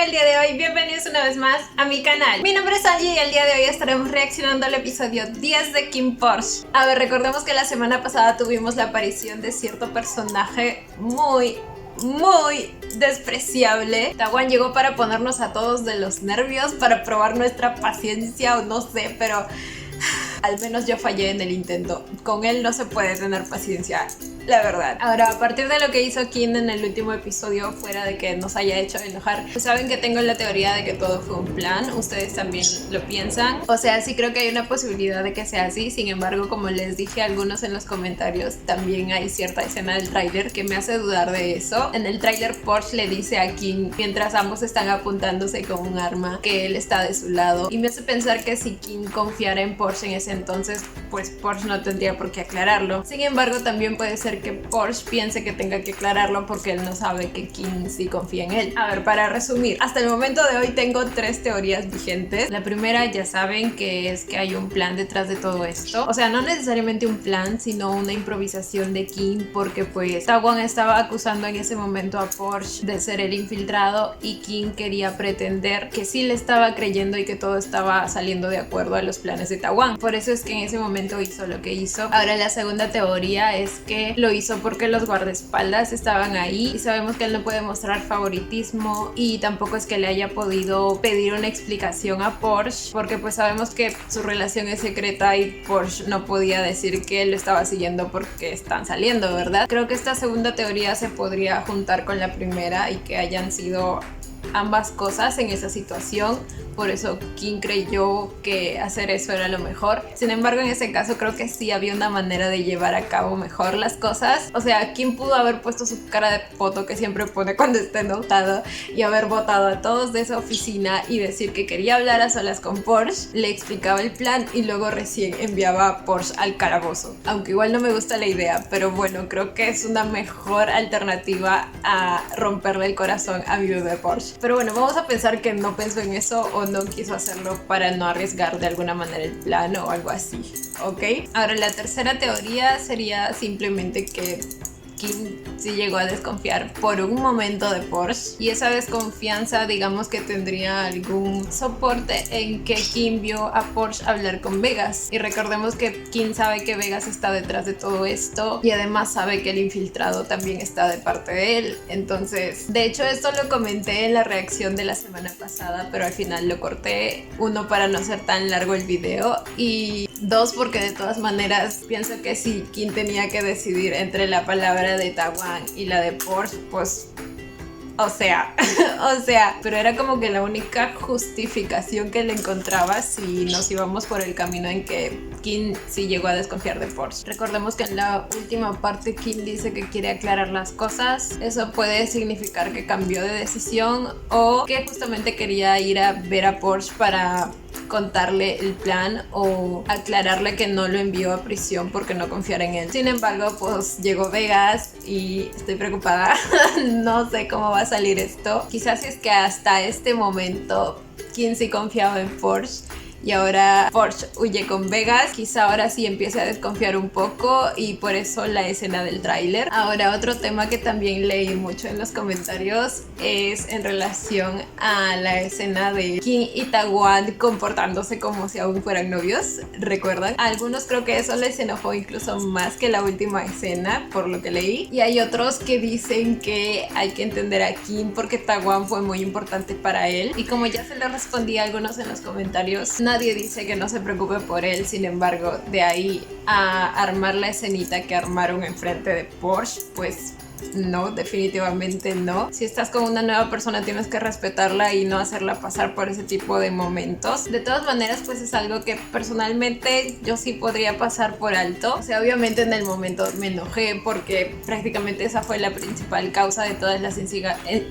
el día de hoy? Bienvenidos una vez más a mi canal. Mi nombre es Angie y el día de hoy estaremos reaccionando al episodio 10 de Kim Porsche. A ver, recordemos que la semana pasada tuvimos la aparición de cierto personaje muy despreciable. Taewon llegó para ponernos a todos de los nervios, para probar nuestra paciencia o no sé, pero al menos yo fallé en el intento. Con él no se puede tener paciencia, la verdad. Ahora, a partir de lo que hizo Kim en el último episodio, fuera de que nos haya hecho enojar, pues saben que tengo la teoría de que todo fue un plan. Ustedes también lo piensan. O sea, sí creo que hay una posibilidad de que sea así. Sin embargo, como les dije a algunos en los comentarios, también hay cierta escena del tráiler que me hace dudar de eso. En el tráiler, Porsche le dice a Kim, mientras ambos están apuntándose con un arma, que él está de su lado. Y me hace pensar que si Kim confiara en Porsche en ese entonces, pues Porsche no tendría por qué aclararlo. Sin embargo, también puede ser que Porsche piense que tenga que aclararlo porque él no sabe que Kim sí confía en él. A ver, para resumir, hasta el momento de hoy tengo 3 teorías vigentes. La primera, ya saben, que es que hay un plan detrás de todo esto. O sea, no necesariamente un plan, sino una improvisación de Kim, porque pues Taewon estaba acusando en ese momento a Porsche de ser el infiltrado y Kim quería pretender que sí le estaba creyendo y que todo estaba saliendo de acuerdo a los planes de Taewon. Por eso es que en ese momento hizo lo que hizo. Ahora, la segunda teoría es que lo hizo porque los guardaespaldas estaban ahí y sabemos que él no puede mostrar favoritismo y tampoco es que le haya podido pedir una explicación a Porsche porque pues sabemos que su relación es secreta y Porsche no podía decir que él lo estaba siguiendo porque están saliendo, ¿verdad? Creo que esta segunda teoría se podría juntar con la primera y que hayan sido ambas cosas en esa situación. Por eso Kim creyó que hacer eso era lo mejor. Sin embargo, en ese caso creo que sí había una manera de llevar a cabo mejor las cosas. O sea, Kim pudo haber puesto su cara de poto que siempre pone cuando está enojado y haber botado a todos de esa oficina y decir que quería hablar a solas con Porsche, le explicaba el plan y luego recién enviaba a Porsche al calabozo. Aunque igual no me gusta la idea, pero bueno, creo que es una mejor alternativa a romperle el corazón a mi bebé Porsche. Pero bueno, vamos a pensar que no pensó en eso o no quiso hacerlo para no arriesgar de alguna manera el plan o algo así, ¿ok? Ahora, la tercera teoría sería simplemente que Kim sí llegó a desconfiar por un momento de Porsche y esa desconfianza, digamos que tendría algún soporte en que Kim vio a Porsche hablar con Vegas y recordemos que Kim sabe que Vegas está detrás de todo esto y además sabe que el infiltrado también está de parte de él. Entonces, de hecho, esto lo comenté en la reacción de la semana pasada, pero al final lo corté, 1 para no hacer tan largo el video y 2 porque de todas maneras pienso que si Kim tenía que decidir entre la palabra de Taewon y la de Porsche, pues o sea, pero era como que la única justificación que le encontraba si nos íbamos por el camino en que Kim sí llegó a desconfiar de Porsche. Recordemos que en la última parte Kim dice que quiere aclarar las cosas. Eso puede significar que cambió de decisión o que justamente quería ir a ver a Porsche para contarle el plan o aclararle que no lo envió a prisión porque no confiara en él. Sin embargo, pues llegó Vegas y estoy preocupada. No sé cómo va a salir esto. Quizás es que hasta este momento Kim sí confiaba en Porsche y ahora Porsche huye con Vegas. Quizá ahora sí empiece a desconfiar un poco y por eso la escena del tráiler. Ahora, otro tema que también leí mucho en los comentarios es en relación a la escena de Kim y Taewon comportándose como si aún fueran novios. ¿Recuerdan? A algunos creo que eso les enojó incluso más que la última escena, por lo que leí. Y hay otros que dicen que hay que entender a Kim porque Taewon fue muy importante para él. Y como ya se le respondí a algunos en los comentarios, nadie dice que no se preocupe por él. Sin embargo, de ahí a armar la escenita que armaron enfrente de Porsche, pues no, definitivamente no. Si estás con una nueva persona tienes que respetarla y no hacerla pasar por ese tipo de momentos. De todas maneras, pues es algo que personalmente yo sí podría pasar por alto. O sea, obviamente en el momento me enojé porque prácticamente esa fue la principal causa de todas las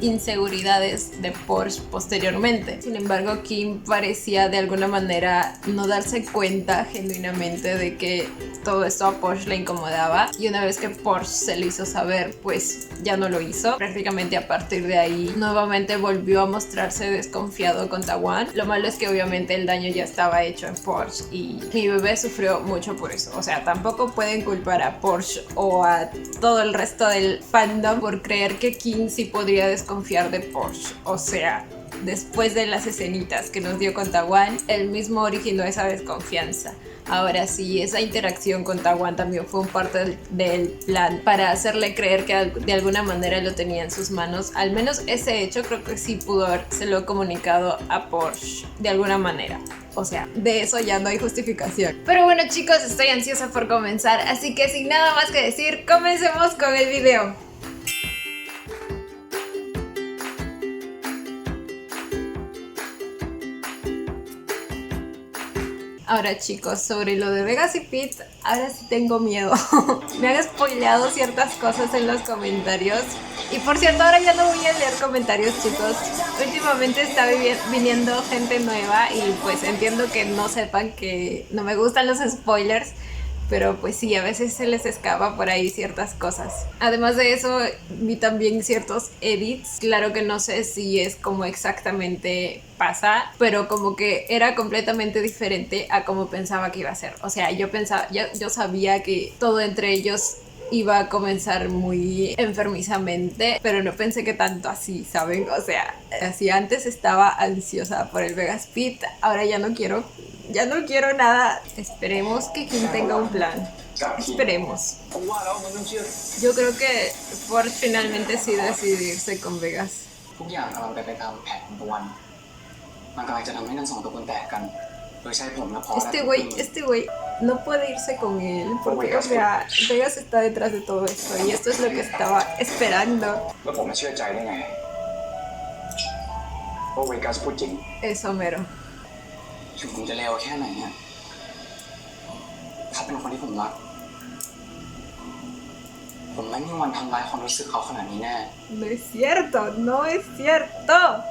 inseguridades de Porsche posteriormente. Sin embargo, Kim parecía de alguna manera no darse cuenta genuinamente de que todo esto a Porsche le incomodaba y una vez que Porsche se lo hizo saber, pues pues ya no lo hizo. Prácticamente a partir de ahí nuevamente volvió a mostrarse desconfiado con Taewon. Lo malo es que obviamente el daño ya estaba hecho en Porsche y mi bebé sufrió mucho por eso. O sea, tampoco pueden culpar a Porsche o a todo el resto del fandom por creer que Kim sí podría desconfiar de Porsche. O sea, después de las escenitas que nos dio con Taewon, él mismo originó esa desconfianza. Ahora sí, esa interacción con Taewon también fue un parte del plan para hacerle creer que de alguna manera lo tenía en sus manos. Al menos ese hecho creo que sí pudo habérselo comunicado a Porsche de alguna manera. O sea, de eso ya no hay justificación. Pero bueno chicos, estoy ansiosa por comenzar, así que sin nada más que decir, comencemos con el video. Ahora chicos, sobre lo de Vegas y Pete, ahora sí tengo miedo. Me han spoileado ciertas cosas en los comentarios. Y por cierto, ahora ya no voy a leer comentarios chicos. Últimamente está viniendo gente nueva y pues entiendo que no sepan que no me gustan los spoilers. Pero pues sí, a veces se les escapa por ahí ciertas cosas. Además de eso, vi también ciertos edits. Claro que no sé si es como exactamente pasa, pero como que era completamente diferente a como pensaba que iba a ser. O sea, yo sabía que todo entre ellos iba a comenzar muy enfermizamente, pero no pensé que tanto así, ¿saben? O sea, así antes estaba ansiosa por el Vegas Pete, ahora ya no quiero nada. Esperemos que Kim tenga un plan. Esperemos. Yo creo que Porsche finalmente sí decidirse con Vegas. Este güey no puede irse con él porque, o sea, Vegas está detrás de todo esto y esto es lo que estaba esperando. Eso mero. No es cierto, no es cierto.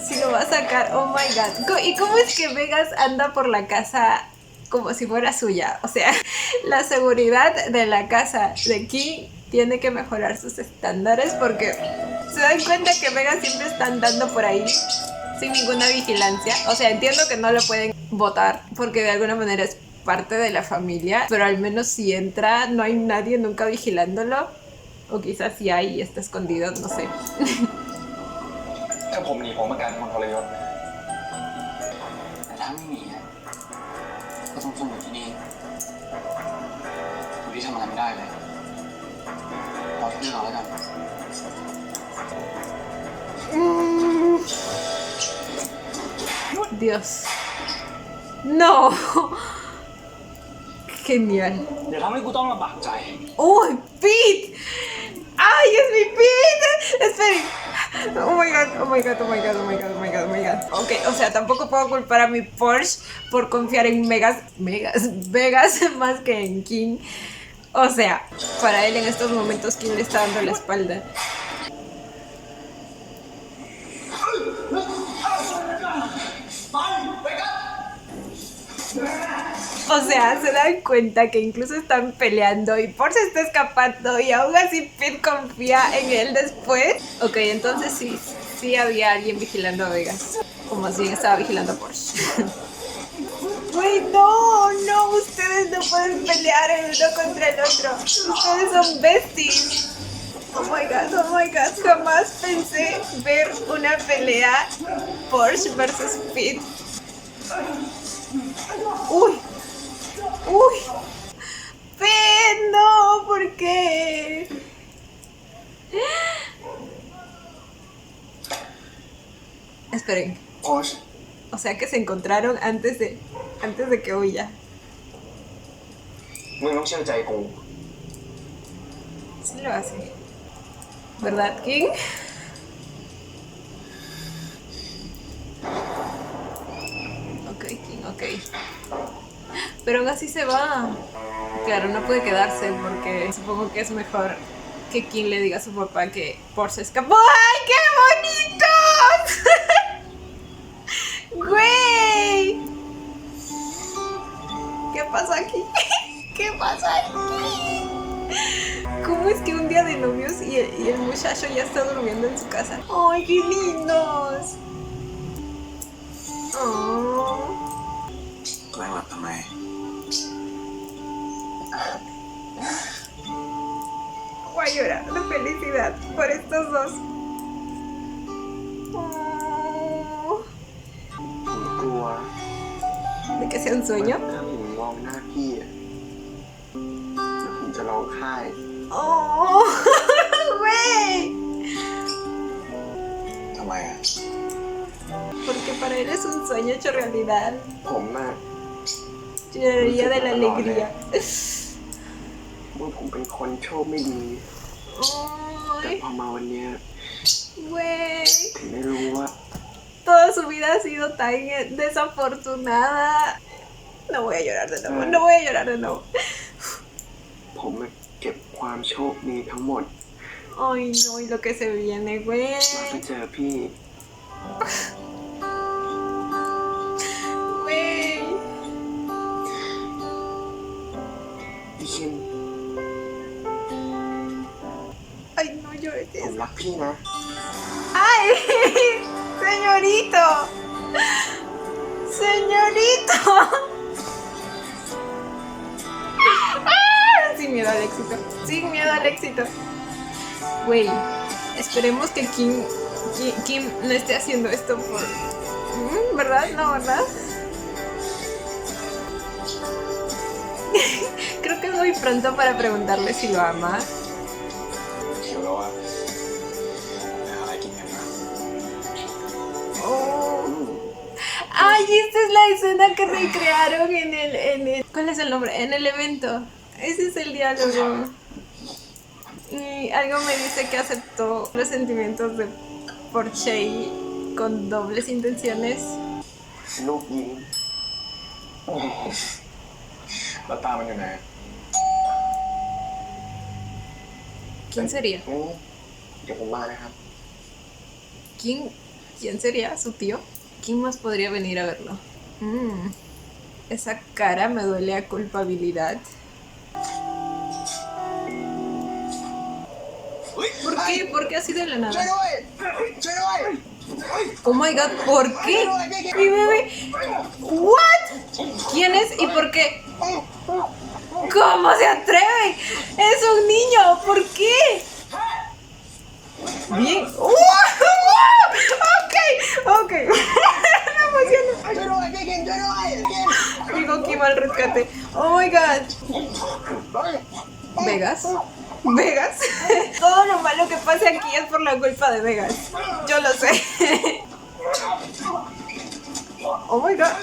Si lo va a sacar, oh my god. ¿Y cómo es que Vegas anda por la casa como si fuera suya? O sea, la seguridad de la casa de Kim tiene que mejorar sus estándares porque se dan cuenta que Vegas siempre está andando por ahí sin ninguna vigilancia. O sea, entiendo que no lo pueden votar porque de alguna manera es parte de la familia, pero al menos si entra no hay nadie nunca vigilándolo, o quizás si hay y está escondido, no sé. Dios. No. Genial. ¡Oh, Pete! ¡Ay, es mi Pete! Esperen. Oh my god, oh my god, oh my god, oh my god, oh my god, oh my god. Ok, o sea, tampoco puedo culpar a mi Porsche por confiar en Vegas más que en Kim. O sea, para él en estos momentos Kim le está dando la espalda. O sea, se dan cuenta que incluso están peleando y Porsche está escapando y aún así Pete confía en él después. Ok, entonces sí había alguien vigilando a Vegas, como si estaba vigilando a Porsche. Güey, no, ustedes no pueden pelear el uno contra el otro. Ustedes son besties. Oh my god, jamás pensé ver una pelea Porsche versus Pete. Uy, Pete, no, ¿por qué? Esperen. Porsche. O sea que se encontraron antes de que huya. Sí lo hace. ¿Verdad, King? Ok, King, ok. Pero aún así se va. Claro, no puede quedarse porque supongo que es mejor que King le diga a su papá que Porsche escapó. ¡Ay, qué bonitos! ¡Güey! ¿Qué pasa aquí? ¿Qué pasa aquí? ¿Cómo es que un día de novios y el muchacho ya está durmiendo en su casa? ¡Ay, qué lindos! Oh. แกล้งหลับทำไม Voy a llorar de felicidad por estos dos. Oh. ผมกลัว ¿De que sea un sueño? ถ้าผมมองหน้าพี่อะแล้วผมจะร้องไห้ ¡Oh! ¡Güey! ทำไมอ่ะ Porque para él es un sueño hecho realidad. ผมน่ะ Lloraría de la alegría. ว่าผมเป็นคนโชคไม่ดี แต่ ¡Ay! พอมาวันเนี้ย ¡Güey! ถึงได้รู้ว่า Toda su vida ha sido tan desafortunada. No voy a llorar de nuevo, no voy a llorar de nuevo. ผมมาเก็บความโชคดีทั้งหมด Ay, no, y lo que se viene, güey. มาไปเจอพี่ Güey. พี่คิม Ay, no llores. ผมรักพี่นะ ¡Ay! ¡Señorito! ¡Señorito! ¡Ah! Sin miedo al éxito. Sin miedo al éxito. Güey, esperemos que Kim no esté haciendo esto por... ¿Verdad? No, ¿verdad? Creo que es muy pronto para preguntarle si lo ama. เดี๋ยวเราอะไปหาอะไรกินกันนะ Oh. Ay, esta es la escena que recrearon en el... ¿Cuál es el nombre? En el evento. Ese es el diálogo. Y algo me dice que aceptó los sentimientos de por Shay con dobles intenciones. ลูกยิงแล้วตามันอยู่ไหน ¿Quién sería? เดี๋ยวผมมานะครับ ¿Quién sería? ¿Su tío? ¿Quién más podría venir a verlo? Esa cara me duele a culpabilidad. ¿Por qué? ¿Por qué así de la nada? Oh my god, ¿por qué? Mi bebé. What? ¿Quién es y por qué? ¿Cómo se atreve? Es un niño, ¿por qué? Bien. Ok. Me emociono. Digo Kim al rescate. Oh my god. ¿Vegas? ¿Vegas? Todo lo malo que pase aquí es por la culpa de Vegas. Yo lo sé. Oh my god.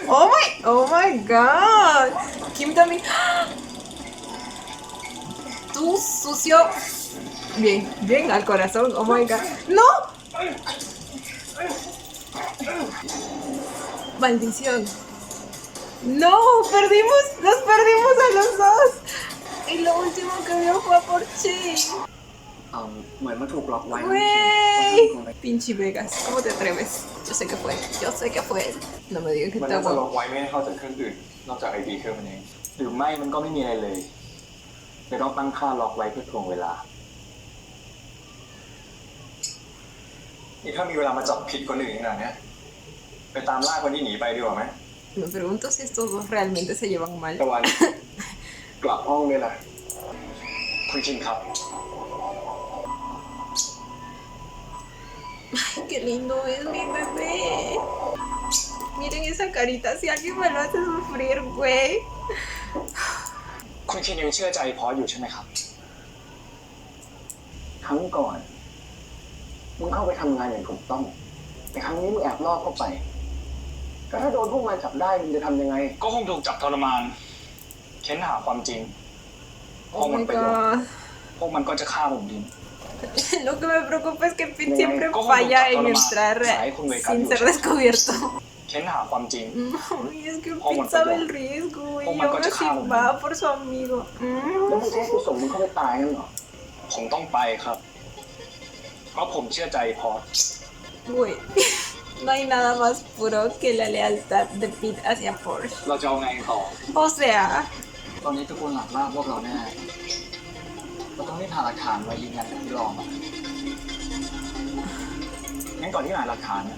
Oh my god. Kim también. Tú sucio. Bien al corazón. Oh my god. ¡No! Maldición. No, nos perdimos a los dos. Y lo último que vio fue a por Chi. เหมือนมันถูกล็อกไว้ Güey. Pinche Vegas, ¿cómo te atreves? Yo sé que fue él. No me digas que มัน está น่าจะล็อก guapo. ไว้ไม่ให้เข้าจากเครื่องอื่นนอกจากไอดีเครื่องมันเองหรือไม่มันก็ไม่มีอะไรเลยแต่ต้องตั้งค่าล็อกไว้เพื่อทวงเวลานี่ถ้ามีเวลามาจับผิดคนอื่นขนาดนี้ไปตามล่าคนที่หนีไปดีกว่าไหม Me pregunto si estos dos realmente se llevan mal. ตะวัน กลับห้องเลยล่ะคุณคิมครับ Ay, qué lindo es mi bebé. Miren esa carita, si alguien me lo hace sufrir, güey. คุณคิมยังเชื่อใจพออยู่ใช่ไหมครับครั้งก่อนมึงเข้าไปทำงานอย่างถูกต้องแต่ครั้งนี้มึงแอบลอบเข้าไปก็ถ้าโดนพวกมันจับได้มึงจะทำยังไงก็คงถูกจับทรมานเค้นหาความจริงพว Oh กมัน my ไปหมด god. พวกมันก็จะฆ่าผมดิน Lo que me preocupa es que Pete siempre falla en entrar sin ser descubierto. เค้นหาความจริง Ay, es que Pete sabe el riesgo y aún así va por su amigo. แล้วมึงจะให้กูส่งมึงเข้าไปตายนั่นเหรอผมต้องไปครับเพราะผมเชื่อใจพอ Güey, no hay nada más puro que la lealtad de Pete hacia Porsche. เราจะเอาไงต่อ O sea, ตอนนี้ทุกคนหลับล่าพวกเราแน่เรา ก็ต้องรีบหาหลักฐานมายืนยันกับพี่รองอะงั้นก่อนที่หาหลักฐานนะ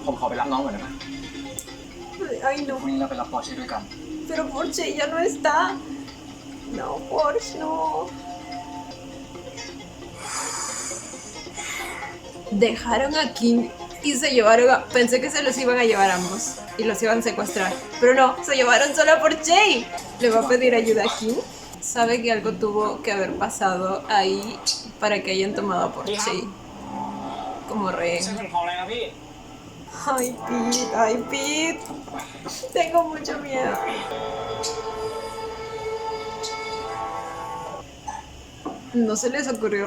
ผมขอไปรับน้องก่อนได้ไหม Ay, เดี๋ยว no. พรุ่งนี้เราไปรับปอร์เช่ด้วยกัน Pero Porsche ya no está. No, Porsche, no. Dejaron a King y se llevaron a... Pensé que se los iban a llevar ambos y los iban a secuestrar. Pero no, se llevaron solo a Porsche. Le va a pedir ayuda a King. Sabe que algo tuvo que haber pasado ahí para que hayan tomado a Porsche como ไม่ rehén. ใช่คนของอะไรนะพี่ Ay, Pete. Tengo mucho miedo. No se les ocurrió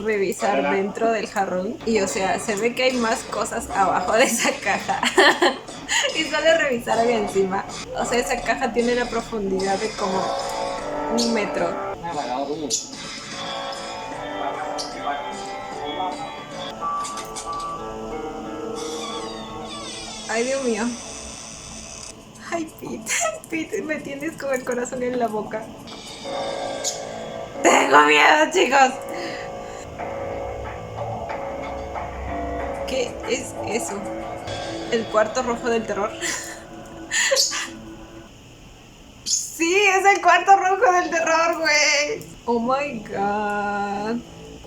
revisar dentro del jarrón. Y o sea, se ve que hay más cosas abajo de esa caja. Y solo revisaron encima. O sea, esa caja tiene la profundidad de como 1 metro. ไม่ไหวแล้วพี่ Ay, Dios mío. Ay, Pete. Pete, me tienes con el corazón en la boca. Tengo miedo, chicos. ¿Qué es eso? ¿El cuarto rojo del terror? Sí, es el cuarto rojo del terror, güey. Oh my god.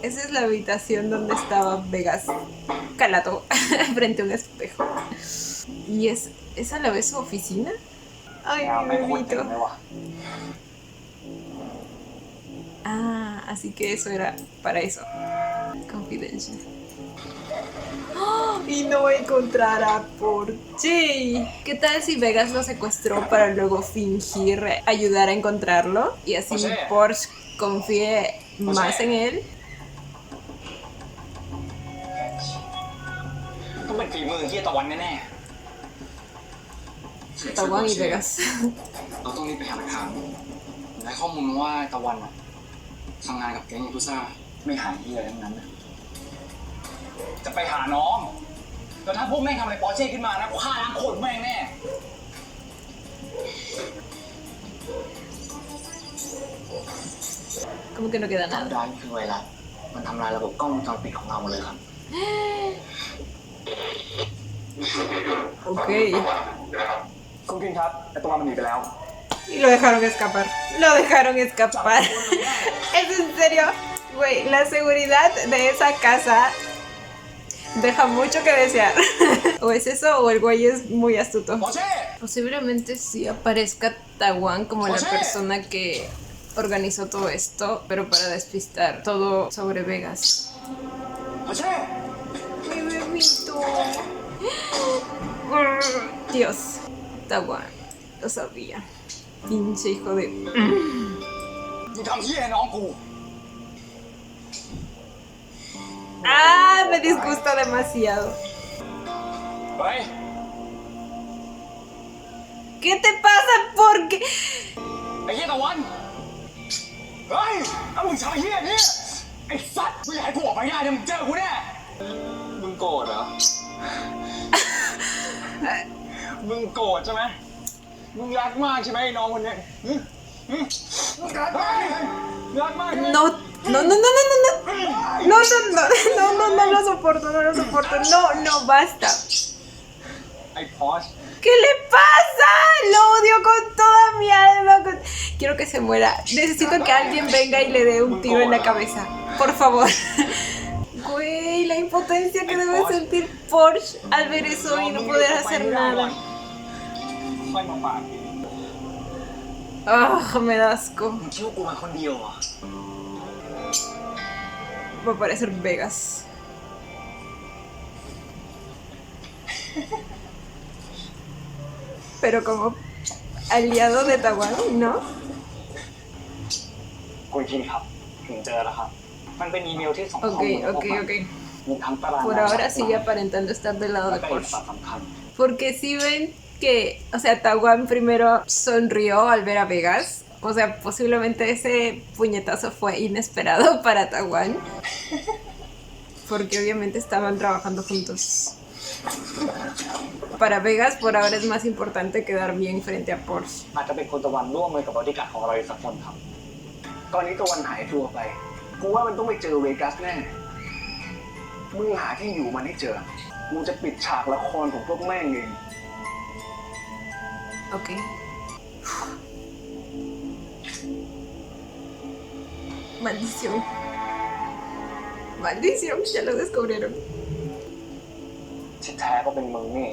Esa es la habitación donde estaba Vegas Calato frente a un espejo. ¿Y es a la vez su oficina? Ay, ไม่ mi ควรเห็น bebito. เลยว่ะ Ah, así que eso era para eso. Confidential. ¡Oh! Y no encontrar a Porsche. ¿Qué tal si Vegas lo secuestró para luego fingir ayudar a encontrarlo? Y así Porsche confíe más en él. ต้องเป็นฝีมือเฮียตะวันแน่ Tawan y Vegas. ๆเราต้องรีบไปหาหลักฐานได้ข้อมูลว่าตะวันอะทำงานกับแก๊งยากุซ่าไม่หายเฮียอะไรทั้งนั้นนะจะไปหาน้องแต่ถ้าพวกแม่งทำอะไรปอร์เช่ขึ้นมานะกูฆ่าล้างโคตรแม่งแน่ Como que no queda ทำ nada. ร้ายคือไวรัสมันทำลายระบบกล้องวงจรปิดของเราหมดเลยครับ Ok. คุณกินครับไอตะวันมันหนีไปแล้ว Y lo dejaron escapar. Lo dejaron escapar. ¿Es en serio? Güey, la seguridad de esa casa deja mucho que desear. O es eso o el güey es muy astuto. ปอร์เช่ Posiblemente sí aparezca Tawan como la José. persona que organizó todo esto, pero para despistar todo sobre Vegas. ปอร์เช่ Mi bebito. Dios. Tawan. Lo sabía. Pinche hijo de... มึงทำเฮียให้น้องกู Ah, me disgusta demasiado. เฮ้ย ¿Qué te pasa? ¿Por qué? ไอ้เฮียตะวันเฮ้ยเอามึงทำเฮียเนี่ยไอ้สัตว์มึงอยากให้กูออกไปง่ายเนี่ยมึงเจอกูแน่มึงโกรธเหรอ มึงโกรธใช่ไหมมึงรักมากใช่ไหมไอ้น้องคนเนี้ยมึงรักมากรักมาก No, no, no, no, no, no, no. No, no, no, no, no, no lo soporto, no lo soporto. No, no, basta. ไอ้พอช ¿Qué le pasa? Lo odio con toda mi alma. Quiero que se muera. Necesito que alguien venga y le dé un tiro en la cabeza. Por favor. Güey, la impotencia que debe sentir Porsche al ver eso y no poder hacer nada. ค่อยมาปาก Ah, me da asco. มึงคิดว่ากูมาคนเดียวเหรอ Va a parecer Vegas. Pero como aliado de Tawan, ¿no? คุณคิดครับถึงเจอแล้วครับ มันเป็นอีเมลที่ส่งข้อ Ok, มูล ok, ok. มีทั้งตาราง Por ahora sigue aparentando estar del lado และ de ก็เอก Porsche. สารสำคัญ Porque si ven que, o sea, Tawan primero sonrió al ver a Vegas. O sea, posiblemente ese puñetazo fue inesperado para Tawan. Porque obviamente estaban trabajando juntos. Para Vegas por ahora es más importante quedar bien frente a Porsche. อาจจะเป็นคนตะวันร่วมมือกับบริการดของเราอีกสักคนครับ ตอนนี้ตะวันหายตัวไปกูว่ามันต้องไปเจอเวกัสแน่มึงหาที่อยู่มันให้เจอกูจะปิดฉากละครของพวกแม่งเอง Ok. Maldición. Maldición, ya lo descubrieron. ที่แท้ก็เป็นมึงนี่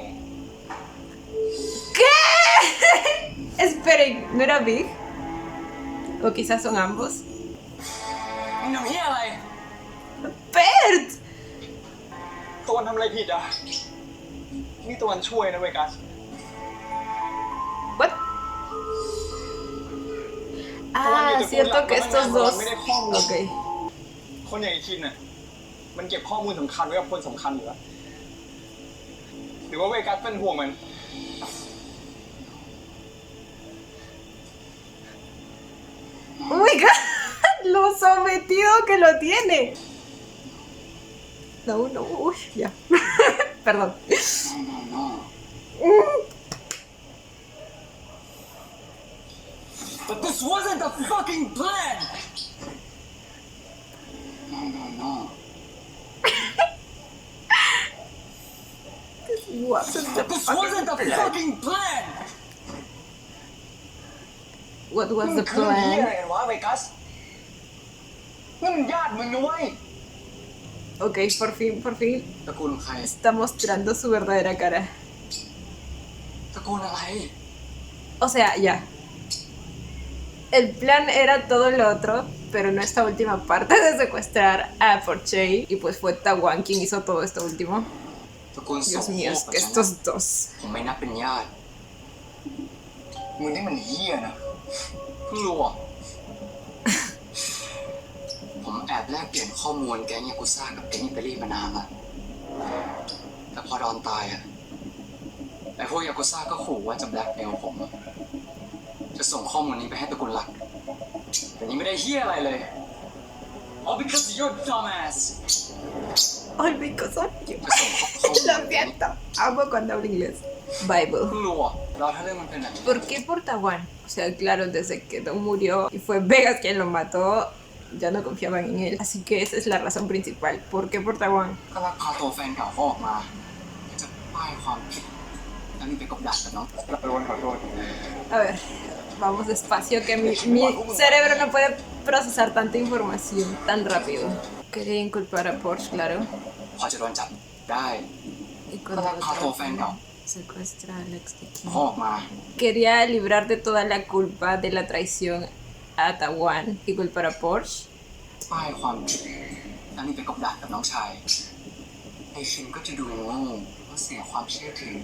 ¿Qué? Esperen, ¿no era Big? O quizás son ambos. มึงทำเหี้ยอะไร ¡Bert! ตะวันทำอะไรผิดอ่ะนี่ตะวันช่วยนะเวกัส ¿What? Ah, cierto que estos dos. Ok. คนอย่างไอ้คินน่ะมันเก็บข้อมูลสำคัญไว้กับคนสำคัญอยู่แล้วหรือว่าเวกัสเป็นห่วงมัน ¡Oh my god! ¡Lo sometido que lo tiene! No, no, uy, ya. Perdón. But this wasn't the fucking plan! No. Wasn't the This wasn't the fucking plan! What was the คือเหี้ย plan? อะไรกันวะเวกัสนั่นมันญาติมึงนะเว้ย Ok, por fin, ตระกูลใคร está mostrando su verdadera cara. ตระกูลอะไร O sea, ya. El plan era todo lo otro, pero no esta última parte de secuestrar a Porche. Y pues fue Tawan quien hizo todo esto último. ตระกูล Dios mío, es que estos dos. ผมไม่นับเป็นญาติมึงนี่มันเหี้ยนะเพิ่งรู้อ่ะ ผมแอบแลกเปลี่ยนข้อมูลแก๊งยากุซ่ากับแก๊งอิตาลีมานานละแต่พอดอนตายอ่ะไอ้พวกยากุซ่าก็ขู่ว่าจะแบล็กเมลผมอะจะส่งข้อมูลนี้ไปให้ตระกูลหลักแต่นี่ไม่ได้เหี้ยอะไรเลย All because you're dumbass Ay, mi cosa. จะส่งข้อมูล Lo siento. Amo cuando hablo inglés. Bible. เพิ่งรู้อ่ะแล้วถ้าเรื่องมันเป็นแบบนี้ ¿Por qué por Tawan? O sea, claro, desde que Don murió y fue Vegas quien lo mató, ya no confiaban en él. Así que esa es la razón principal. ¿Por qué por Tawan? ก็ลักพาตัวแฟนเก่าเขาออกมาจะป้ายความผิดแล้วนี่ไปกบดักกับน้องขอโทษ A ver, vamos despacio, que mi cerebro no puede procesar tanta información tan rápido. Quería inculpar a Porsche, claro. พอจะโดนจับได้ Y cuando Para lo Jato Fan, atrapan, ¿no? secuestra a Alex de Kim. เขาออกมา Quería librar de toda la culpa de la traición a Tawan y culpar a Porsche. ป้ายความผิดแล้วนี่ไปกบดักกับน้องชายไอ้คิมก็จะดูโง่ว่าเสียความเชื่อถือ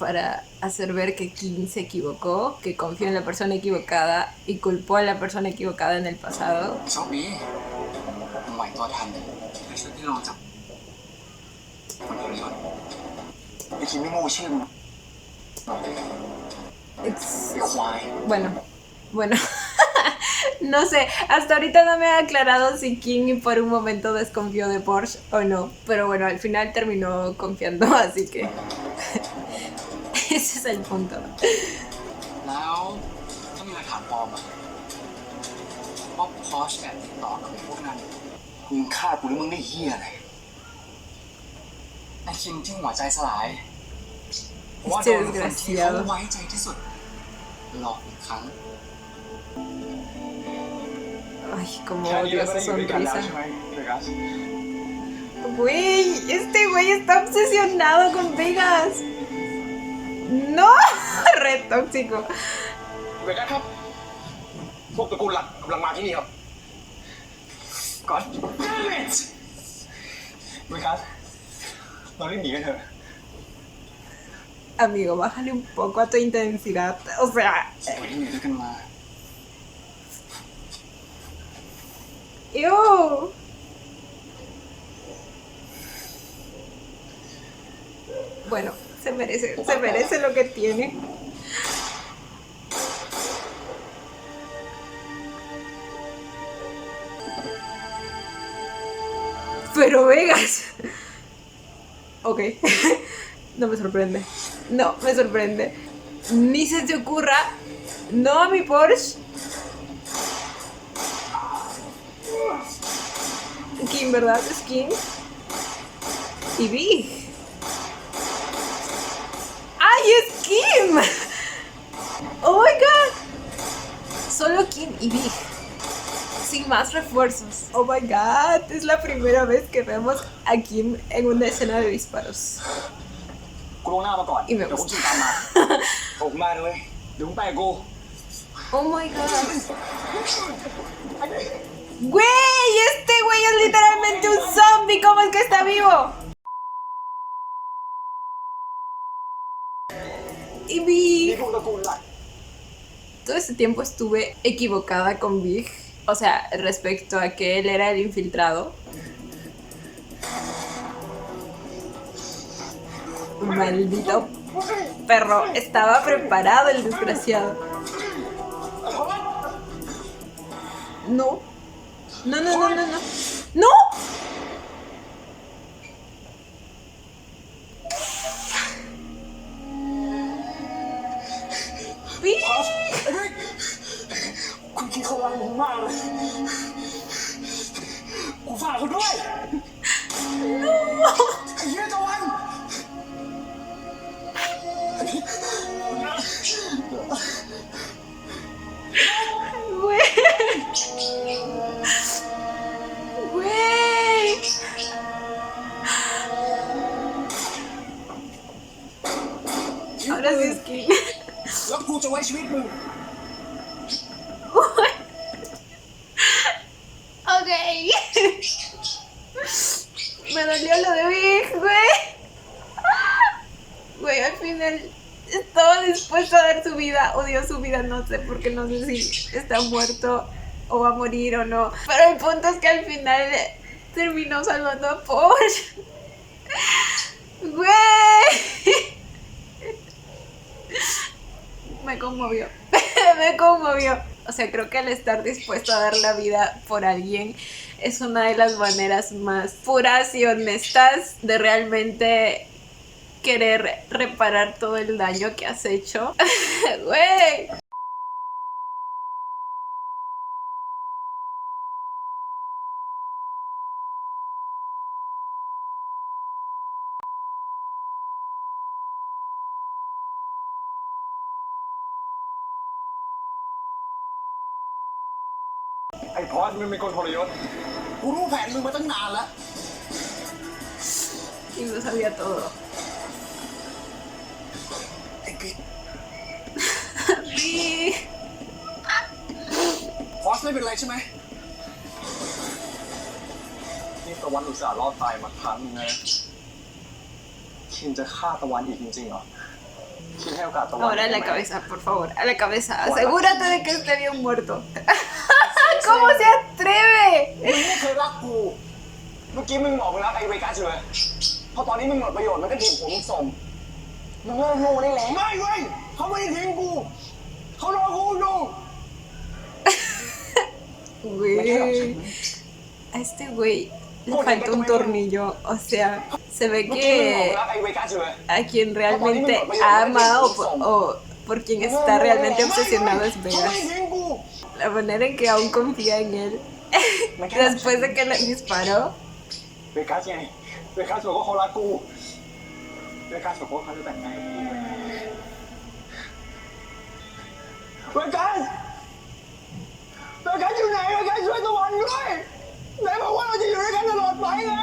Para hacer ver que Kim se equivocó, que confió en la persona equivocada y culpó a la persona equivocada en el pasado. โชคดีมึงไหวตัวทันไปช่วยพี่ลองจับคนทรยศไอ้คิมไม่โง่ชื่อมึงไอ้ควาย Bueno, no sé, hasta ahorita no me ha aclarado si Kim por un momento desconfió de Porsche o no, pero bueno, al final terminó confiando, así que ese es el punto. แล้วถ้ามีหลักฐานปลอมอะว่าพอชแอบติดต่อกับไอ้พวกนั้นมึงฆ่ากูหรือมึงได้เหี้ยอะไรไอ้คิมที่หัวใจสลายเพราะว่าโดนคนที่เขาไว้ใจที่สุดหลอกอีกครั้ง Ay, como odio esa sonrisa. Güey, este güey está obsesionado con Vegas. No, re tóxico. เวกัสครับ พวกตระกูลหลักกำลังมาที่นี่ครับ God damn it เวกัสเรารีบหนีกันเถอะ Amigo, bájale un poco a tu intensidad. O sea, สวยที่อยู่ด้วยกันมา ¡ew! Bueno, se merece lo que tiene. Pero Vegas. Ok. No me sorprende. No me sorprende. Ni se te ocurra. No a mi Porsche. Kim, ¿verdad? Es Kim. Y Big. ¡Ay, es Kim! ¡Oh, my God! Solo Kim y Big. Sin más refuerzos. ¡Oh, my God! Es la primera vez que vemos a Kim en una escena de disparos. กูลงหน้ามาก่อน อีเมล เดี๋ยวพวกชิงตามมา ผมมาเลยเดี๋ยวมึงไปกับกู ¡Oh, my God! ¡Güey! Este güey es literalmente un zombie. ¿Cómo es que está vivo? Y นี่ Big. พวกตระกูลหลัก Todo este tiempo estuve equivocada con Big. O sea, respecto a que él era el infiltrado. Maldito perro. Estaba preparado el desgraciado. No. No, no, no, no, no. ¡No! Big. คุณคิดเขารักมึงมากเลยกูฝากเขาด้วย ไอ้เหี้ยตะวัน Güey. Güey. Ahora sí es que... แล้วกูจะไว้ชีวิตมึง Ok. Me dolió lo de Big, güey. Güey, al final estaba dispuesto a dar su vida. Odió su vida, no sé, porque no sé si está muerto o va a morir o no. Pero el punto es que al final terminó salvando a Porsche. Güey. Me conmovió. Me conmovió. O sea, creo que el estar dispuesto a dar la vida por alguien es una de las maneras más puras y honestas de realmente querer reparar todo el daño que has hecho. Güey.ไอ้พอสมึงเป็นคนทรยศกูรู้แผนมึงมาตั้งนานแล้ว Y lo sabía todo. ไอ้กิ๊ก Big. พอสไม่เป็นไรใช่ไหมนี่ตะวันอุตส่าห์รอดตายมาครั้งนึงนะคิมจะฆ่าตะวันอีกจริงๆเหรอคิมให้โอกาสตะวัน Ahora a la cabeza, por favor. A la cabeza. Asegúrate de que esté bien muerto. ¿Cómo se atreve? มึงไม่เคยรักกู เมื่อกี้มึงบอกมึงรักไอ้เวกัสเลยพอตอนนี้มึงหมดประโยชน์มันก็ทิ้งผมส่งมึงเลิกโง่ได้แล้วไม่เว้ยเขาไม่ได้ทิ้งกูเขารอกูอยู่ Güey. A este güey le falta un tornillo. O sea, se ve เมื่อกี้มึงบอกมึง que รักไอ้เวกัสเลย a quien realmente ama o por quien está realmente obsesionado es เขาไม่ Vegas. ทิ้งกู La manera en que aún confía en él. Después de que le disparó. เวกัสไงเวกัสบอกว่าเขารักกูเวกัสบอกว่าเขาจะแต่งงานกับกูเวกัสอยู่ไหนเวกัสช่วยตะวันด้วยไหนบอกว่าเราจะอยู่ด้วยกันตลอดไปไง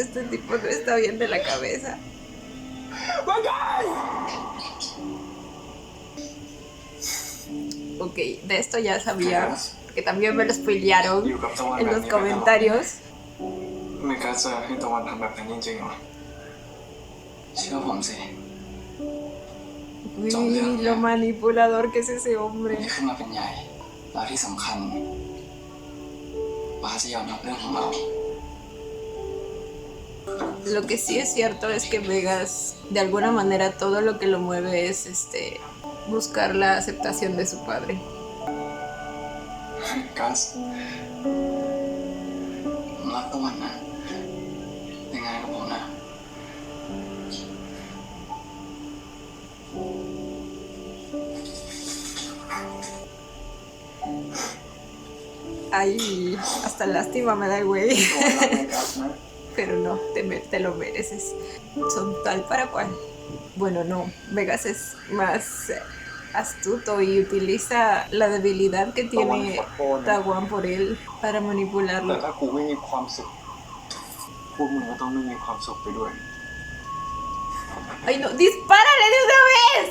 Este tipo no está bien de la cabeza. เวกัส Ok, de esto ya sabía. Que también me lo spoilearon en los comentarios. เวกัสจะให้ตะวันทำแบบนั้นจริงๆเหรอเชื่อผมสิ Uy, lo manipulador que es ese hombre. นี่ขึ้นมาเป็นใหญ่แล้วที่สำคัญป้าจะยอมรับเรื่องของเรา Lo que sí es cierto es que Vegas, de alguna manera, todo lo que lo mueve es buscar la aceptación de su padre. กัสผมรักตะวันนะแต่งงานกับผมนะ Ay, hasta lástima me da el güey. ตัวรักเวกัสนะ Pero no, te lo mereces. Son tal para cual. Bueno, no, Vegas es más astuto y utiliza la debilidad que tiene Tawan por él para แต่ manipularlo. ถ้ากูไม่มีความสุขพวกมึงก็ต้องไม่มีความสุขไปด้วย ¡Ay, no! ¡Dispárale de una vez!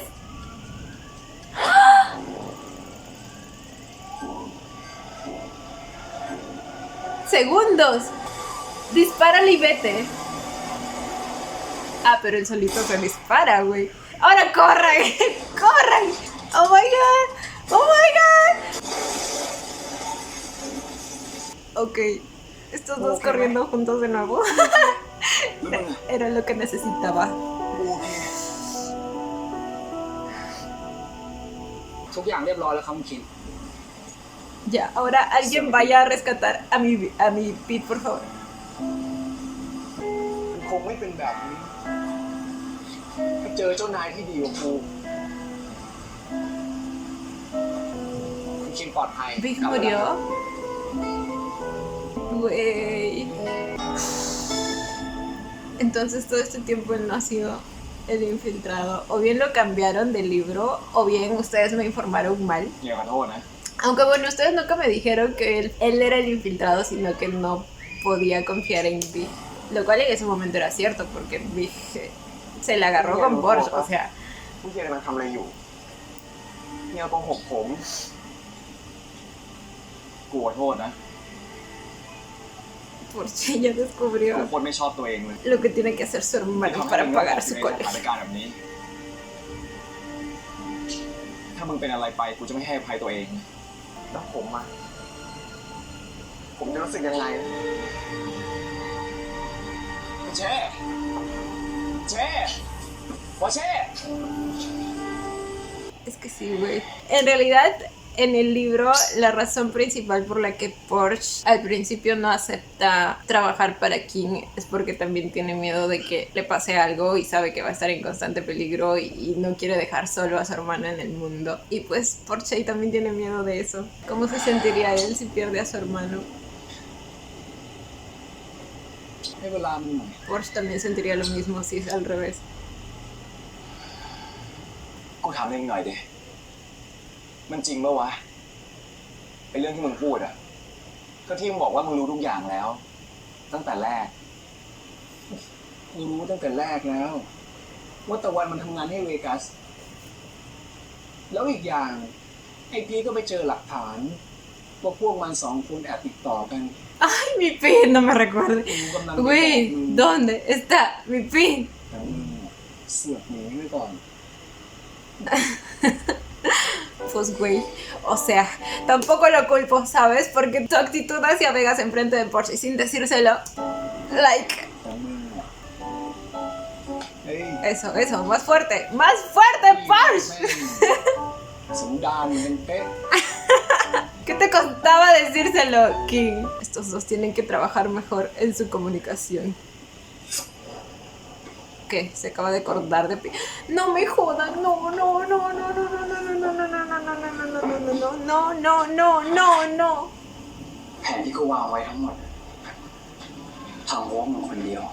¡Segundos! ¡Dispárale y vete! Ah, pero él solito se dispara, güey. ¡Ahora corran! ¡Corran! ¡Oh my god! ¡Oh my god! Ok, estos dos corriendo juntos de nuevo. Era lo que necesitaba. ทุกอย่างเรียบร้อยแล้วครับคุณคิน Ya, ahora alguien vaya a rescatar a mi Pete, por favor. มันคงไม่เป็นแบบนี้ถ้าเจอเจ้านายที่ดีกว่ากูคุณคินปลอดภัย Big murió. Güey. Entonces todo este tiempo él no ha sido el infiltrado. O bien lo cambiaron del libro, o bien ustedes me informaron mal. อย่าขอโทษนะ Aunque bueno, ustedes nunca me dijeron que él era el infiltrado, sino que no podía confiar en Big. Lo cual en ese momento era cierto, porque Big se la agarró con Porsche, o sea... ผู้เฮียมันทำอะไรอยู่เฮียโกหกผมกูขอโทษนะ Porsche ya descubrió กูโคตรไม่ชอบตัวเองเลย lo que tiene que hacer su hermano para pagar su ในส colegio. ถานการณ์แบบนี้ ถ้ามึงเป็นอะไรไปกูจะไม่ให้อภัยตัวเองแล้วผมจะรู้สึกยังไงเช่พอเช่ Es que sí, güey. En realidad, en el libro, la razón principal por la que Porsche al principio no acepta trabajar para King es porque también tiene miedo de que le pase algo y sabe que va a estar en constante peligro y no quiere dejar solo a su hermana en el mundo. Y pues Porsche también tiene miedo de eso. ¿Cómo se sentiría él si pierde a su hermano? ให้เวลามันหน่อย Porsche también sentiría lo mismo si es al revés. กูถามเองหน่อยดิมันจริงปะวะไอ้เรื่องที่มึงพูดอะก็ที่มึงบอกว่ามึงรู้ทุกอย่างแล้ว ตั้งแต่แรกกูรู้ตั้งแต่แรกแล้วว่าตะวันมันทำงานให้เวกัส แล้วอีกอย่างไอ้พีก็ไปเจอหลักฐานว่าพวกมันสองคนแอบติดต่อกัน Ay, mi pin, no me recuerde. กูกำลัง Güey, ¿dónde está mi pin? แต่มึงเสือกหนีไว้ก่อน Pues güey, o sea, tampoco lo culpo, ¿sabes? Porque tu actitud hacia Vegas enfrente de Porsche y sin decírselo, like, แต่มึงอะเฮ้ย eso, más fuerte, Porsche. สันดานเป็นเป๊ะ ¿Qué te costaba decírselo, King? Estos dos tienen que trabajar mejor en su comunicación. ¿Qué? Se acaba de acordar de... No me jodan, no, no. แผนที่กูวางไว้ทั้งหมดทางโว้มึงคนเดียว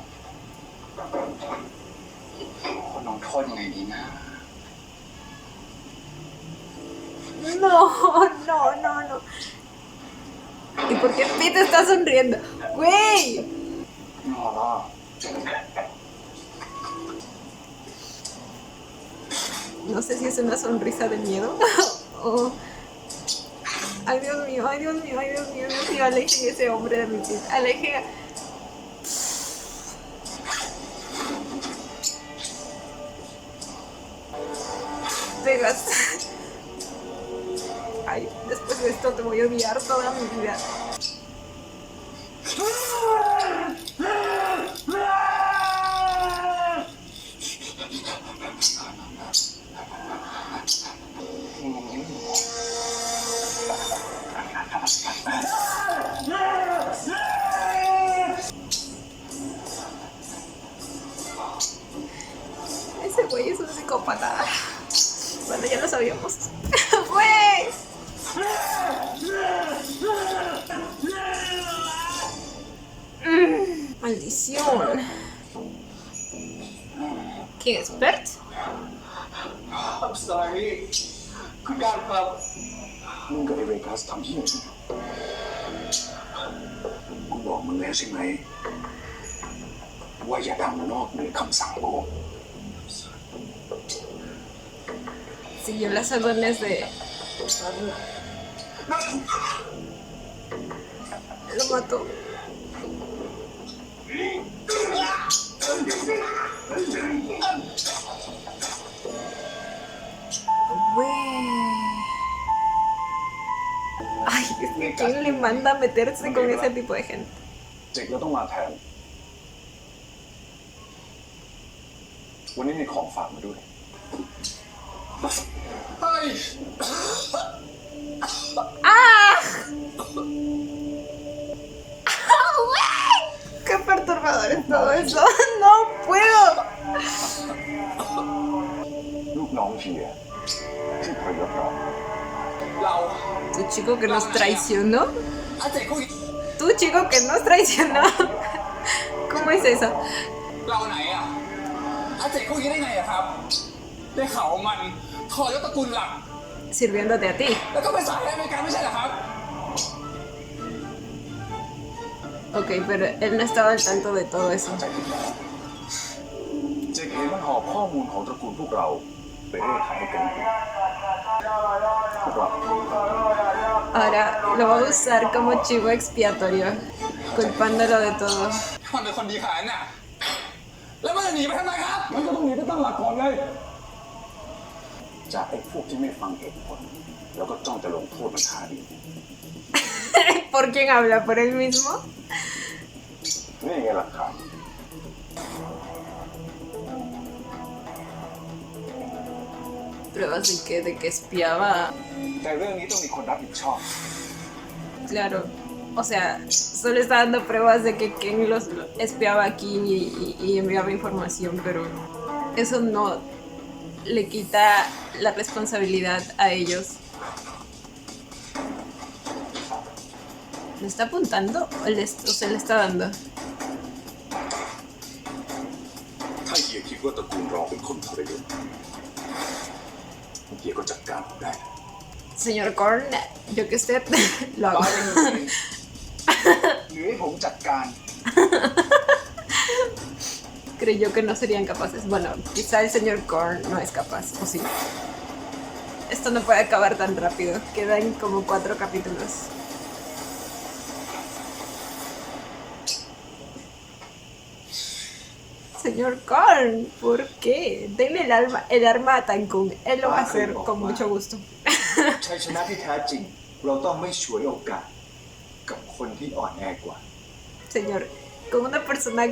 คนลงโทษยังไงดีนะ No. ¿Y por qué Pete está sonriendo? ¡Güey! อ๋อ No sé si es una sonrisa de miedo o... Ay, Dios mío, alejen ese hombre de mi Pete. Alejen... Vegas. Ay, después de esto te voy a odiar toda mi vida. Ese güey es un psicópata. Bueno, ya lo sabíamos. ¡Güey! Maldición. ¿Quién es Bert? I'm sorry คุณการครับมึงกับไอ้เวกัสทำที่ไหนกูบอกมึงแล้วใช่ไหมว่าอย่าทำนอกเหนือคำสั่งกู Siguió las órdenes de... Lo mató. Ay, es que ¿quién le manda a meterse con ese tipo de gente? เจ๊กก็ต้องมาแทนวันนี้มีของฝากมาด้วยเฮ้ย ¡Ah! ¡Qué perturbador es todo eso! ¡No puedo! ลูกน้องเฮียที่พยศเรา Tu chico que nos traicionó. อาเจ๊กู Tu chico que nos traicionó. ¿Cómo es eso? เราไหนอ่ะอาเจ๊กูยิงได้ไงอะครับได้ข่าวมันทอยศตระกูลหลัก Sirviéndote a ti. แล้วก็เป็นสายอเมริกันไม่ใช่เหรอครับ Ok, pero él no estaba al tanto de todo eso. เจ๊กเห็นมันหอบข้อมูลของตระกูลพวกเราไปเร่ขายให้กันพวกเรา Ahora lo va a usar como chivo expiatorio, culpándolo de todo. มันเป็นคนดีขนาดน่ะแล้วมันจะหนีไปทำไมครับมันก็ต้องหนีไปตั้งหลักก่อนไงจากไอ้พวกที่ไม่ฟังเหตุผลแล้วก็จ้องจะลงโทษมันหาดี ¿Por quién habla? ¿Por él mismo? นี่ไงหลักฐาน Pruebas de que espiaba. แต่เรื่องนี้ต้องมีคนรับผิดชอบ Claro. O sea, solo está dando pruebas de que Ken los espiaba aquí y enviaba información, pero eso no le quita la responsabilidad a ellos. ¿Le está apuntando o se le está dando? ถ้าเฮียคิดว่าตระกูลรองเป็นคนทรยศเฮียก็จัดการผมได้ Señor Korn, yo que usted lo hago. หรือให้ผมจัดการ Creyó que no serían capaces. Bueno, quizá el señor Korn no es capaz, o sí. Esto no puede acabar tan rápido. Quedan como 4 capítulos. Señor Korn, ¿por qué? Denle el arma a Tankun. Él lo va a hacer con mucho gusto. ชัยชนะที่แท้จริงเราต้องไม่ฉวยโอกาสกับคนที่อ่อนแอกว่า Señor, con una persona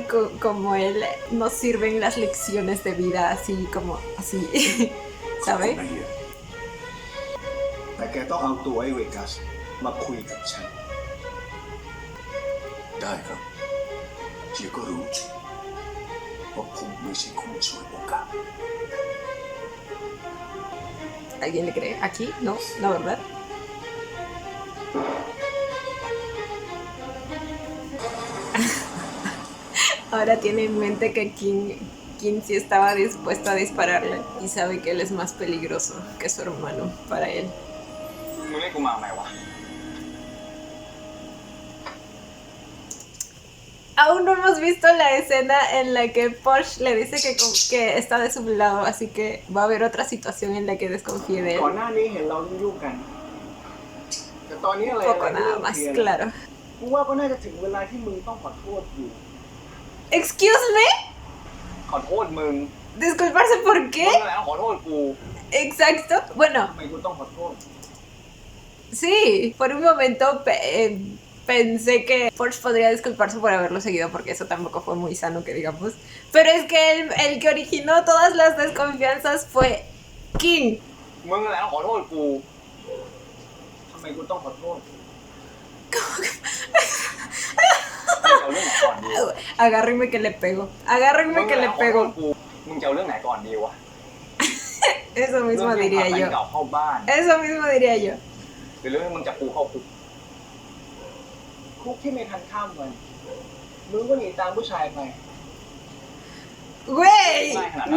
como él no sirven las lecciones de vida así como así, ¿sabe? แต่แกต้องเอาตัวไอ้เวกัสมาคุยกับฉัน ได้ครับเฮียก็รู้ว่าผมไม่ใช่คนช่วยโอกาส ¿Alguien le cree? ¿Aquí? No, no, ¿verdad? Ahora tiene en mente que Kim sí estaba dispuesto a dispararle y sabe que él es más peligroso que su hermano para él. มึงเรียกกูมาไหมวะ Aún no hemos visto la escena en la que Porsche le dice que está de su lado, así que va a haber otra situación en la que desconfíe de él. ก่อนหน้านี้เห็นเรายุ่งกันแต่ตอนนี้อะไร Poco nada más, claro. กูว่าก็น่าจะถึงเวลาที่มึงต้องขอโทษอยู่ Excuse me? ขอโทษมึง ¿Disculparse por มึง qué? แล้วขอโทษกู Exacto. Bueno, ทำไมกูต้องขอโทษ sí, por un momento pensé que Porsche podría disculparse por haberlo seguido porque eso tampoco fue muy sano que digamos. Pero es que el que originó todas las desconfianzas fue King. มึงแล้วขอโทษกู ทำไมกูต้องขอโทษ เอาเรื่องไหนก่อนดี Agárrenme que le pego. Agárrenme que le pego. มึงจะเอาเรื่องไหนก่อนดีวะ Eso เรื่อง mismo ที่ diría พาแฟน yo. เก่าเข้าบ้าน Eso mismo diría yo. หรือเรื่องที่มึงจับกูเข้าคุก คุกที่ไม่ทันข้ามวัน มึงก็หนีตามผู้ชายไป Güey,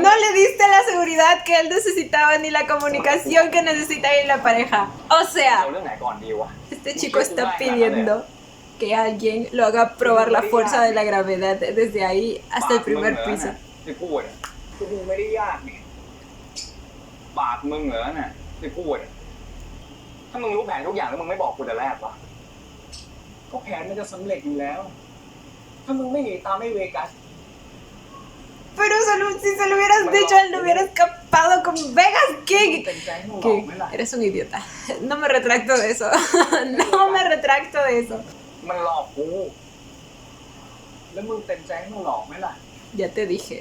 no le diste la seguridad que él necesitaba ni la comunicación que necesita en la pareja. O เอา sea, เรื่องไหนก่อนดีวะ este chico está pidiendo que alguien lo haga probar la fuerza de la gravedad desde ahí hasta el primer piso. ที่พูดอะก็มึงไม่ได้ยากนี่ปากมึงเหรอน่ะที่พูดอะถ้ามึงรู้แผนทุกอย่างแล้วมึงไม่บอกกูแต่แรกวะก็แผนมันจะสำเร็จอยู่แล้ว ถ้ามึงไม่หนีตามไอ้เวกัส Pero si se lo hubieras dicho, él no hubiera escapado con Vegas King. เป็นใจให้มึงหล ¿Qué? อกไหมล่ะ Eres un idiota. No me retracto de eso. No me retracto de eso. มันหลอกกู แล้วมึงเต็มใจให้มึงหลอกไหมล่ะ Ya te dije.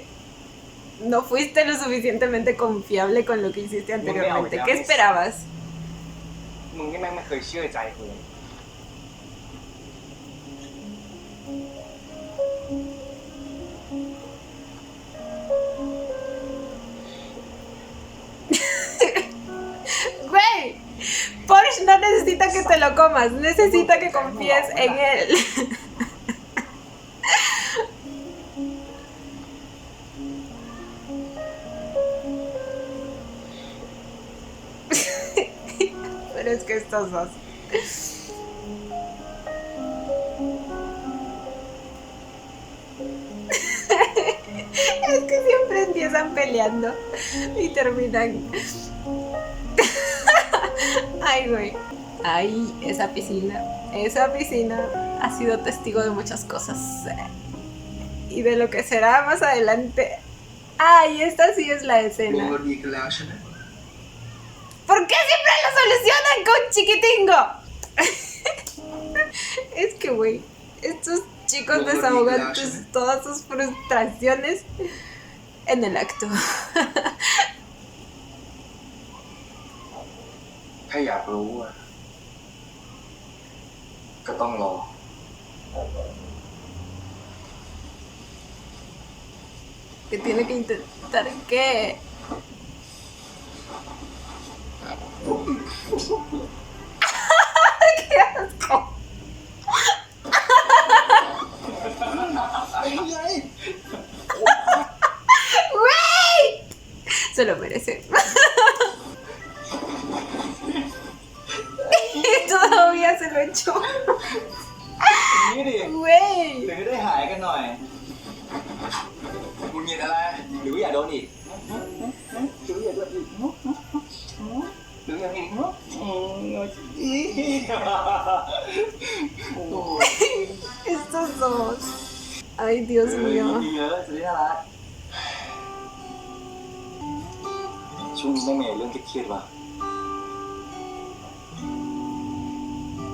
No fuiste lo suficientemente confiable con lo que hiciste anteriormente. ¿Qué esperabas? มึงนี่แม่งไม่เคยเชื่อใจกู Güey, Porsche no necesita que te lo comas, necesita que confíes en él. Pero es que estos dos. Es que siempre empiezan peleando y terminan. Ay, güey. Ay, esa piscina. Esa piscina ha sido testigo de muchas cosas. Y de lo que será más adelante. Ay, esta sí es la วง escena. เราดีกันแล้วใช่ไหม ¿Por qué siempre lo solucionan con chiquitingo? Es que, güey, estos chicos desahogan todas sus frustraciones en el acto. ถ้าอยากรู้อะก็ต้องรอ Que tiene que intentar que... ¡Qué asco! ¡Güey! Se lo merece. Y todavía se lo echó. นี่ดิ Güey. เดี๋ยวจะได้หายกันหน่อยมึงยินอะไร หรือว่าอยากโดนอีกหรืออยากโดนอีกหรืออยากอีกEstos dos. Ay, Dios ดี mío. เยอะจะได้น่ารักช่วงนี้ไม่มีเรื่องเครียดๆว่ะ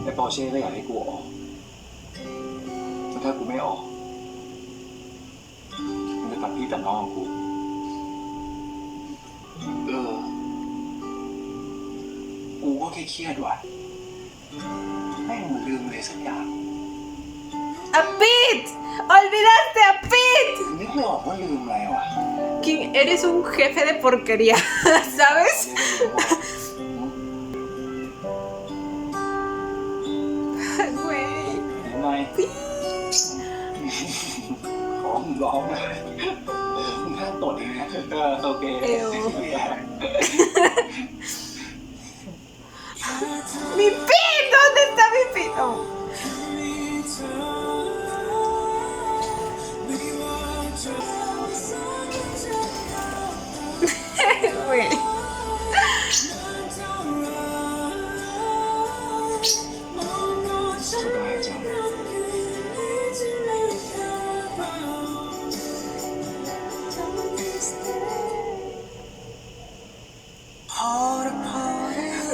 ไอ้ปอร์เช่ก็อยากให้กูออกแต่ถ้ากูไม่ออกมันจะตัดพี่ตัดน้องกู กูก็เครียดว่ะแม่งลืมเลยสักอย่าง ¡A Pete! ¡Olvidaste a Pete! นึกไม่ออกว่าลืมอะไรว่ะ King, eres un jefe de porquería, ¿sabes? Güey. ทำไมร้องร้องเลยมึงห้ามตดเองนะโอเค ¡Mi Pete! ¿Dónde está mi Pete? Oh. Güey.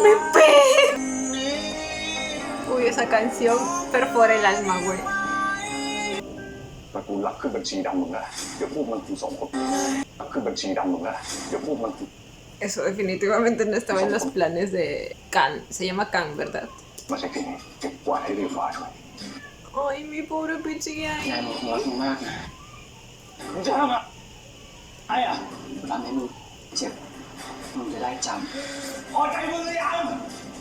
¡Mi Pete! Uy, esa canción perfora el alma, güey. ตระกูลรับขึ้นบัญชีดำมึงนะเดี๋ยวพวกมันกูสองคนรับขึ้นบัญชีดำมึงนะเดี๋ยวพวกมันกู Eso definitivamente no estaba en los planes de Khan. Se llama Khan, ¿verdad? มาใช่ที่นี่เก็บกวาดให้เรียบร้อยด้วย Ay, mi pobre pichilla. ยายมึงรักมึงมากนะมึงจะทำอะไรอ่ะทำให้มึงเจ็บมึงจะได้จำพอใจมึงหรือยัง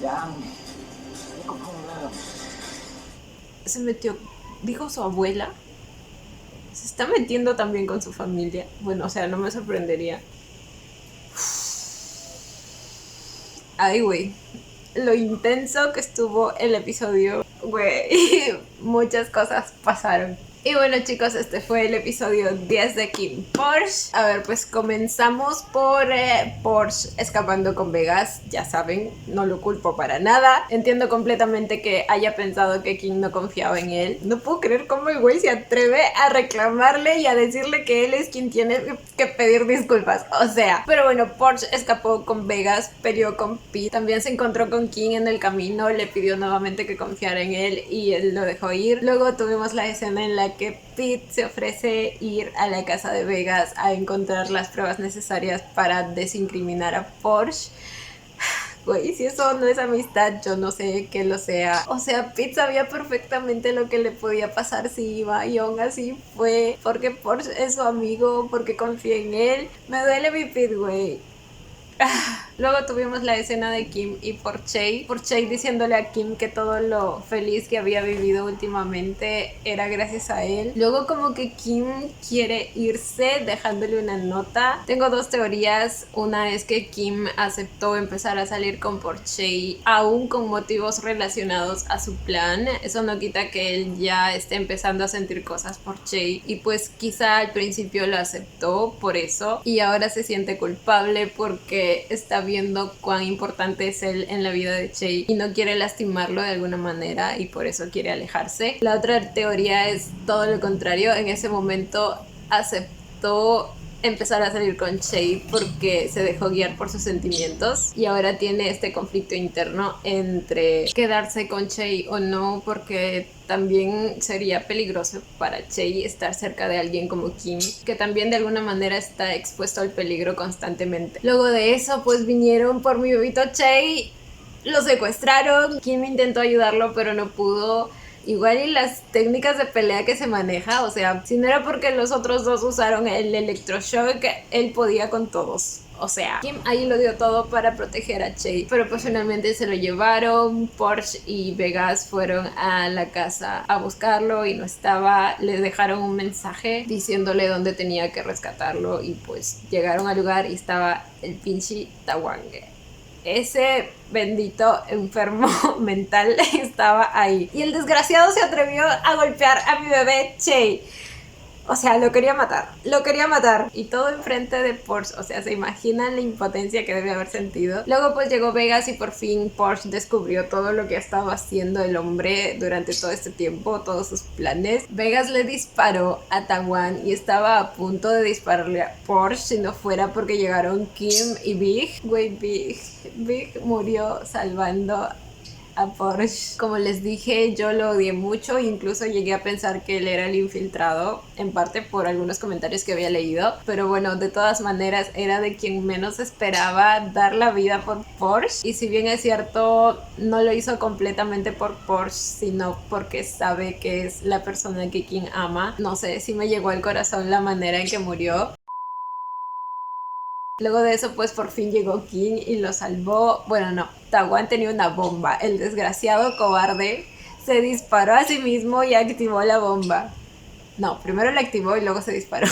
ยังนี่กูเพิ่งเริ่ม Se metió, dijo su abuela. Se está metiendo también con su familia. Bueno, o sea, no me sorprendería. Ay, güey. Lo intenso que estuvo el episodio, güey. Muchas cosas pasaron. Y bueno, chicos, este fue el episodio 10 de Kim Porsche. A ver, pues comenzamos por Porsche escapando con Vegas. Ya saben, no lo culpo para nada. Entiendo completamente que haya pensado que Kim no confiaba en él. No puedo creer cómo el güey se atreve a reclamarle y a decirle que él es quien tiene que pedir disculpas. O sea, pero bueno, Porsche escapó con Vegas, peleó con Pete. También se encontró con Kim en el camino, le pidió nuevamente que confiara en él y él lo dejó ir. Luego tuvimos la escena en la que Pete se ofrece ir a la casa de Vegas a encontrar las pruebas necesarias para desincriminar a Porsche. Güey, si eso no es amistad, yo no sé qué lo sea. O sea, Pete sabía perfectamente lo que le podía pasar si iba y aún así fue porque Porsche es su amigo, porque confía en él. Me duele mi Pete, güey. Luego tuvimos la escena de Kim y Porsche diciéndole a Kim que todo lo feliz que había vivido últimamente era gracias a él. Luego como que Kim quiere irse dejándole una nota. Tengo dos teorías. Una es que Kim aceptó empezar a salir con Porsche aún con motivos relacionados a su plan. Eso no quita que él ya esté empezando a sentir cosas por Che y pues quizá al principio lo aceptó por eso y ahora se siente culpable porque está viendo cuán importante es él en la vida de Che y no quiere lastimarlo de alguna manera y por eso quiere alejarse. La otra teoría es todo lo contrario. En ese momento aceptó empezar a salir con Che porque se dejó guiar por sus sentimientos y ahora tiene este conflicto interno entre quedarse con Che o no, porque también sería peligroso para Che estar cerca de alguien como Kim, que también de alguna manera está expuesto al peligro constantemente. Luego de eso pues vinieron por mi bebito Che, lo secuestraron. Kim intentó ayudarlo pero no pudo. Igual y las técnicas de pelea que se maneja, o sea, si no era porque los otros dos usaron el electroshock, él podía con todos. O sea, Kim ahí lo dio todo para proteger a Che, pero pues finalmente se lo llevaron. Porsche y Vegas fueron a la casa a buscarlo y no estaba. Les dejaron un mensaje diciéndole dónde tenía que rescatarlo y pues llegaron al lugar y estaba el pinche Tawangue. Ese bendito enfermo mental estaba ahí. Y el desgraciado se atrevió a golpear a mi bebé Che. O sea, lo quería matar. Y todo enfrente de Porsche. O sea, ¿se imaginan la impotencia que debe haber sentido? Luego pues llegó Vegas y por fin Porsche descubrió todo lo que estaba haciendo el hombre durante todo este tiempo, todos sus planes. Vegas le disparó a Tawan y estaba a punto de dispararle a Porsche si no fuera porque llegaron Kim y Big. Güey, Big murió salvando a Porsche. Como les dije, yo lo odié mucho, incluso llegué a pensar que él era el infiltrado, en parte por algunos comentarios que había leído, pero bueno, de todas maneras era de quien menos esperaba dar la vida por Porsche, y si bien es cierto, no lo hizo completamente por Porsche, sino porque sabe que es la persona que Kim ama. No sé, sí me llegó al corazón la manera en que murió. Luego de eso pues por fin llegó Kim y lo salvó. Bueno, no, Tawan tenía una bomba. El desgraciado cobarde se disparó a sí mismo y activó la bomba. No, primero la activó y luego se disparó.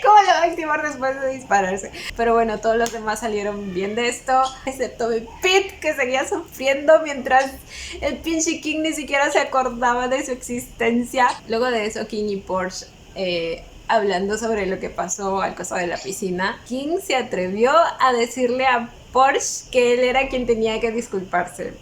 ¿Cómo lo va a activar después de dispararse? Pero bueno, todos los demás salieron bien de esto, excepto Pete, que seguía sufriendo mientras el pinche Kim ni siquiera se acordaba de su existencia. Luego de eso Kim y Porsche hablando sobre lo que pasó al costado de la piscina, Kim se atrevió a decirle a Porsche que él era quien tenía que disculparse.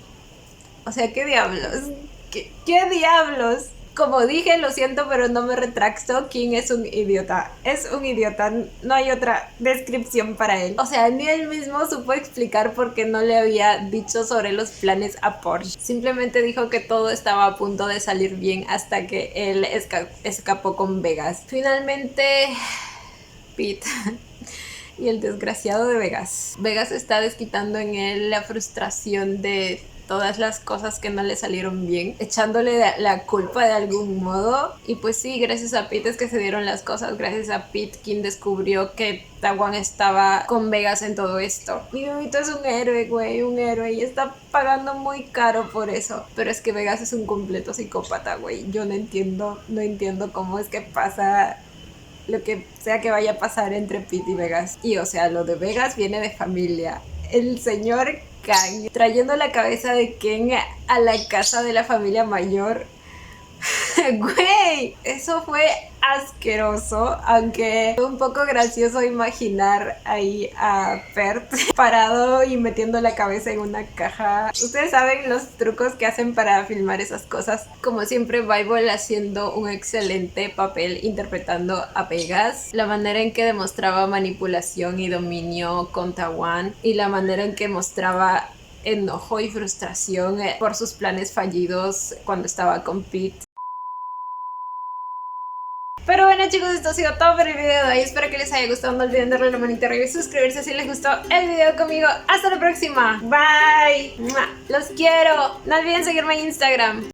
O sea, ¿qué diablos? ¿Qué diablos? Como dije, lo siento, pero no me retracto. Kim es un idiota. Es un idiota. No hay otra descripción para él. O sea, ni él mismo supo explicar por qué no le había dicho sobre los planes a Porsche. Simplemente dijo que todo estaba a punto de salir bien hasta que él escapó con Vegas. Finalmente, Pete y el desgraciado de Vegas. Vegas está desquitando en él la frustración de todas las cosas que no le salieron bien, echándole la culpa de algún modo. Y pues sí, gracias a Pete es que se dieron las cosas, gracias a Pete quien descubrió que Tawan estaba con Vegas en todo esto. Mi bebito es un héroe, güey, un héroe, y está pagando muy caro por eso. Pero es que Vegas es un completo psicópata, güey. Yo no entiendo cómo es que pasa lo que sea que vaya a pasar entre Pete y Vegas. Y o sea, lo de Vegas viene de familia. El señor Kang trayendo la cabeza de Ken a la casa de la familia mayor. Güey, eso fue asqueroso, aunque fue un poco gracioso imaginar ahí a Bert parado y metiendo la cabeza en una caja. Ustedes saben los trucos que hacen para filmar esas cosas. Como siempre, Bible haciendo un excelente papel interpretando a Vegas, la manera en que demostraba manipulación y dominio con Tawan y la manera en que mostraba enojo y frustración por sus planes fallidos cuando estaba con Pete. Pero bueno, chicos, esto ha sido todo por el video de hoy. Espero que les haya gustado. No olviden darle la manita arriba y suscribirse si les gustó el video conmigo. Hasta la próxima. Bye. Los quiero. No olviden seguirme en Instagram.